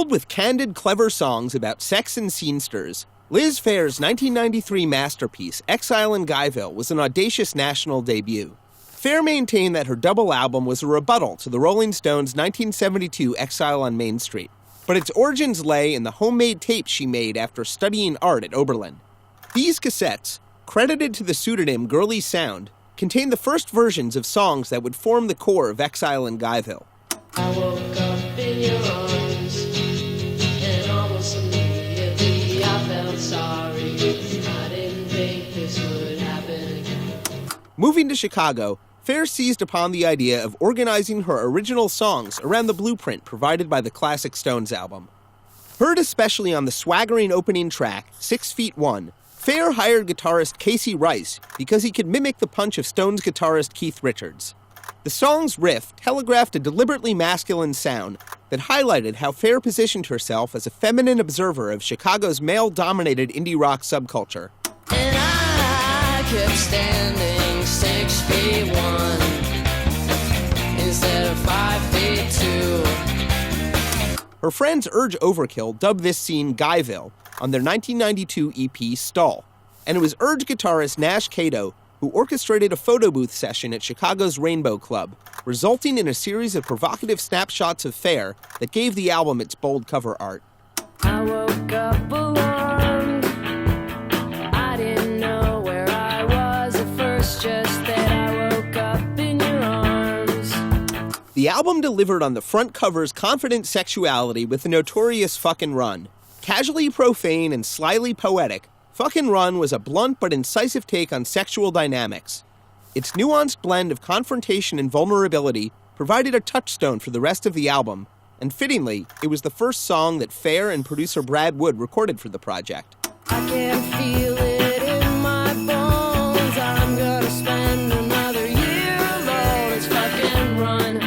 Filled with candid, clever songs about sex and scenesters, Liz Phair's 1993 masterpiece, Exile in Guyville, was an audacious national debut. Phair maintained that her double album was a rebuttal to the Rolling Stones' 1972 Exile on Main Street, but its origins lay in the homemade tapes she made after studying art at Oberlin. These cassettes, credited to the pseudonym Girly Sound, contained the first versions of songs that would form the core of Exile in Guyville. I woke up in your arms, and almost immediately I felt sorry. I didn't think this would happen again. Moving to Chicago, Phair seized upon the idea of organizing her original songs around the blueprint provided by the classic Stones album. Heard especially on the swaggering opening track, 6 Feet 1, Phair hired guitarist Casey Rice because he could mimic the punch of Stones guitarist Keith Richards. The song's riff telegraphed a deliberately masculine sound that highlighted how Phair positioned herself as a feminine observer of Chicago's male-dominated indie rock subculture. And I kept standing 6 feet 1 instead of 5 feet 2. Her friends Urge Overkill dubbed this scene Guyville on their 1992 EP Stall, and it was Urge guitarist Nash Cato who orchestrated a photo booth session at Chicago's Rainbow Club, resulting in a series of provocative snapshots of Phair that gave the album its bold cover art. I woke up alone. I didn't know where I was at first, just that I woke up in your arms. The album delivered on the front cover's confident sexuality with the notorious Fuckin' Run. Casually profane and slyly poetic, Fuckin' Run was a blunt but incisive take on sexual dynamics. Its nuanced blend of confrontation and vulnerability provided a touchstone for the rest of the album, and fittingly, it was the first song that Phair and producer Brad Wood recorded for the project. I can feel it in my bones. I'm gonna spend another year alone. It's fucking run,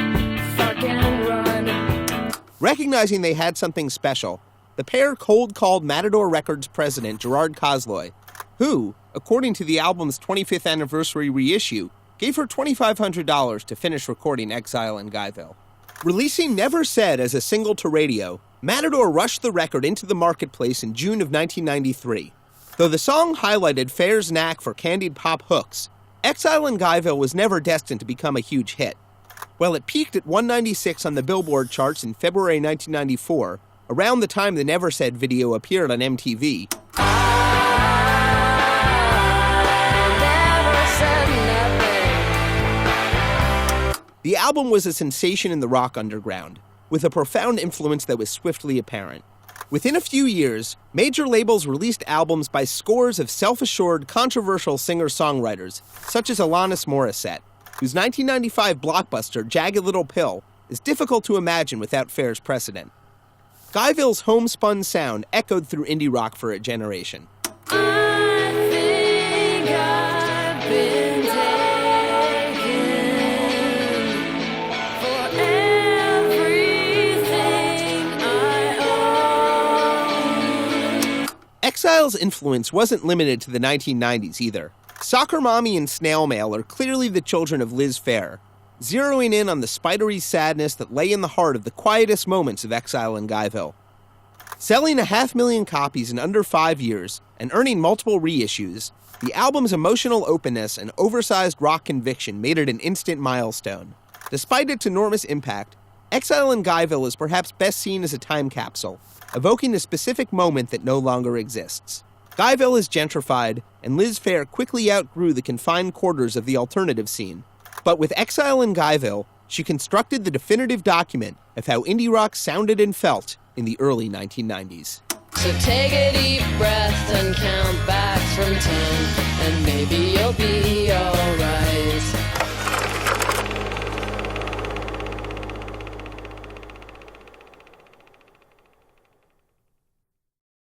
fucking run. Recognizing they had something special, the pair cold-called Matador Records president Gerard Kozloy, who, according to the album's 25th anniversary reissue, gave her $2,500 to finish recording Exile in Guyville. Releasing Never Said as a single to radio, Matador rushed the record into the marketplace in June of 1993. Though the song highlighted Phair's knack for candid pop hooks, Exile in Guyville was never destined to become a huge hit. While it peaked at 196 on the Billboard charts in February 1994, around the time the Never Said video appeared on MTV, the album was a sensation in the rock underground, with a profound influence that was swiftly apparent. Within a few years, major labels released albums by scores of self-assured, controversial singer-songwriters, such as Alanis Morissette, whose 1995 blockbuster, Jagged Little Pill, is difficult to imagine without Phair's precedent. Guyville's homespun sound echoed through indie rock for a generation. I think I've been taken for everything I own. Exile's influence wasn't limited to the 1990s either. Soccer Mommy and Snail Mail are clearly the children of Liz Phair, zeroing in on the spidery sadness that lay in the heart of the quietest moments of Exile in Guyville. Selling 500,000 copies in under 5 years and earning multiple reissues, the album's emotional openness and oversized rock conviction made it an instant milestone. Despite its enormous impact, Exile in Guyville is perhaps best seen as a time capsule, evoking a specific moment that no longer exists. Guyville is gentrified, and Liz Phair quickly outgrew the confined quarters of the alternative scene. But with Exile in Guyville, she constructed the definitive document of how indie rock sounded and felt in the early 1990s. So take a deep breath and count back from 10, and